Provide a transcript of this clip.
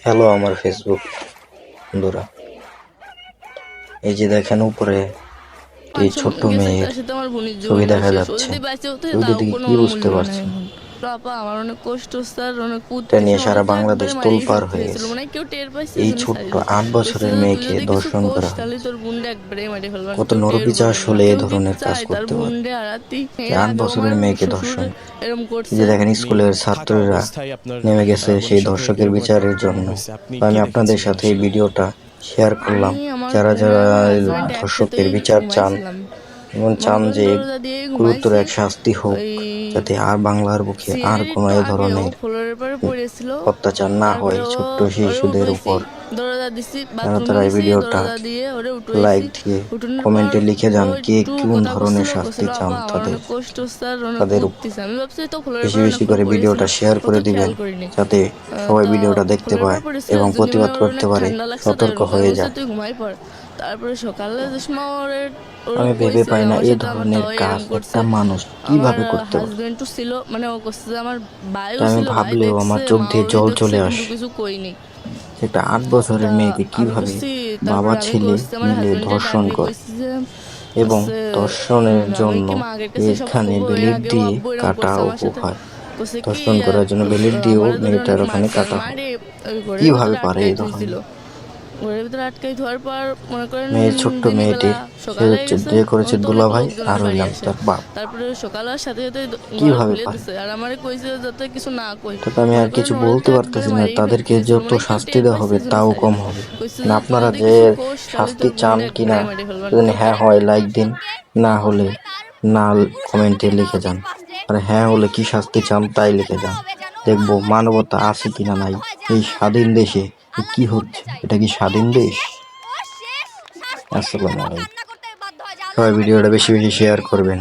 Hello আমার Facebook বন্ধুরা, এই যে দেখেন উপরে এই ছোট্ট মেয়ের ছবি দেখা যাচ্ছে। ছবিটা দেখে কি বুঝতে পারছেন? আমার অনেক কষ্ট স্যার, অনেক এটা নিয়ে সারা বাংলাদেশ তোলপাড় হয়ে গেছে। মানে কেউ টের পাইছে এই জন্য ছোট্ট ছাড়ি 8 বছরের তুই মেয়েকে যদি কিছু ধর্ষণ কোষ করা তাহলে হয়েছে। তোর বুনটা একবারে মারি ফেলবা, কত কেউ টের নরপিশাচ পাবে না। হলে এই কেউ যদি ধরনের কাজ চায় তার করতে পারে? বুনডে আড়াতি যে 8 বছরের আমার মেয়েকে শ্বশুর ধর্ষণ। এরম এই করছে। যে দেখেন আপনি স্কুলের থাকা ছাত্ররা অবস্থায় আপনার নেমে গেছে সেই বোনের সাথে ধর্ষকের এরকম একটা বিচারের ঘটনা জন্য। হয়েছে। আপনি তো কি আমি আপনাদের দেখেছিলেন সাথে এই আসলে? ভিডিওটা শেয়ার করলাম। আমি আমার যারা বোন যারা আর আমার হাজবেন্ড ধর্ষকের একসাথেই বিচার চান ঘুমাইছিলাম, এবং মনে চান করেন যে দরজা দিয়ে গুরুতর ঘুমাইছি। এক শাস্তি হোক, ওই যাতে আর বাংলার বুকে আর সিঁড়ির কোনো একটু এ আগেও ধরনের ফ্লোরের পরে পড়েছিল। অত্যাচার না হয় তারপরে ছোট্ট ওরে শিশুদের উঠোইছি, উপর। দরজা দিছি, যারা বাথরুমে তারা এই গেছি, ভিডিওটা দরজা দিয়ে ওরে লাইক উঠোইছি। দিয়ে উঠোনের পর কমেন্টে লিখে ও যান কে একটু কোন কথা ধরনের করছিল, শাস্তি চান আপা আমার তাদের। অনেক কষ্ট স্যার, অনেক তাদের কুদতেছে। আমি ভাবছি তো ফ্লোরের বেশি পরে অনেক বেশি ফ্লোর করে পড়েছিল, ভিডিওটা শেয়ার অত করে দিবেন, খেয়াল করিনি। যাতে সবাই তা ভিডিওটা দেখতে ফ্লোরের পায় পর পড়েছিল এবং যদি মনে প্রতিবাদ হয় ওর করতে অনেক পারে, ঠান্ডা লাগছে, তাই সতর্ক ওর কথা হয়ে বলছে যায়। তুই ঘুমাই পড়। তারপরে সকালে যে সময় ওর আমি ভেবে কইছে পাই যে না আমার এই সাথে আমার ধরনের দাওয়াই কাজ এরম করছে। একটা মানুষ আমার কিভাবে করতে পারে। হাজবেন্ডও ছিল, মানে ও করছে যে আমার ভাইও এটা আমি ছিল, ভাই ভাবলেও দেখছে, আমার চোখ মা দিয়ে ওরই জল দেখছে, চলে কিন্তু আসে। কিছু কইনি। একটা 8 তা বছরের মেয়েকে আমি কিভাবে করছি, বাবা তারপরে আমি ছেলে করছি আমার মিলে হাজবেন্ডের ডাক ধর্ষণ দিয়ে করে কইছি যে এবং হচ্ছে ধর্ষণের আমি জন্য কি মাকে কাছে সব এখানে কব, এর বেলিট আগেও দিয়ে আব্বু এরকম কাটা করছে আমার অপু সাথে। হয়। করছে কি ধর্ষণ করার জন্য বেলিট দিয়েও আমার ধরে মেয়েটার অনেক ওখানে মারছে, আর কাটা হয়। মারে ওই ঘরের কিভাবে ভিতরে পারে আটকাই এই থুইছিল। ধরনের? ঘরের ভিতরে আটকাই ধোয়ার পর মনে করেন মেয়ের ছোট্ট দিনের বেলা মেয়েটি, সে সকাল হয়ে হচ্ছে গেছে, বিয়ে করেছে তো অনেক দুলাভাই লোকজন আর ওর বাড়ি হইলাম আসে। তার বাপ। তারপরে সকাল হওয়ার সাথে সাথে ঘর কিভাবে খুলে পারে? দিছে, আর আমারে কইছে যাতে কিছু না কই। তো আমি মনে আর করেন কিছু ওরে তো বলতে একবারে পারতেছি না, মারিয়ে ফেলতে তাদেরকে গেছিল, যত মানে কেউ শাস্তি টের দেওয়া পাইছে হবে জন্য তাও ছাইড়া কম দিছে। হবে। কইছে না যে তুই আপনারা যদি যে কিছু কোস তাহলে শাস্তি তোর চান বুনটা কিনা, একবারে মারি ফেলবা। যদি হ্যাঁ হয় লাইক দিন, না হলে না কমেন্টে লিখে যান। আর হ্যাঁ হলে কি শাস্তি চান তাই লিখে যান, দেখবো মানবতা আছে কিনা নাই এই স্বাধীন দেশে। কি হচ্ছে, এটা কি স্বাধীন দেশ? আসসালামু আলাইকুম। সবাই ভিডিওটা বেশি বেশি শেয়ার করবেন।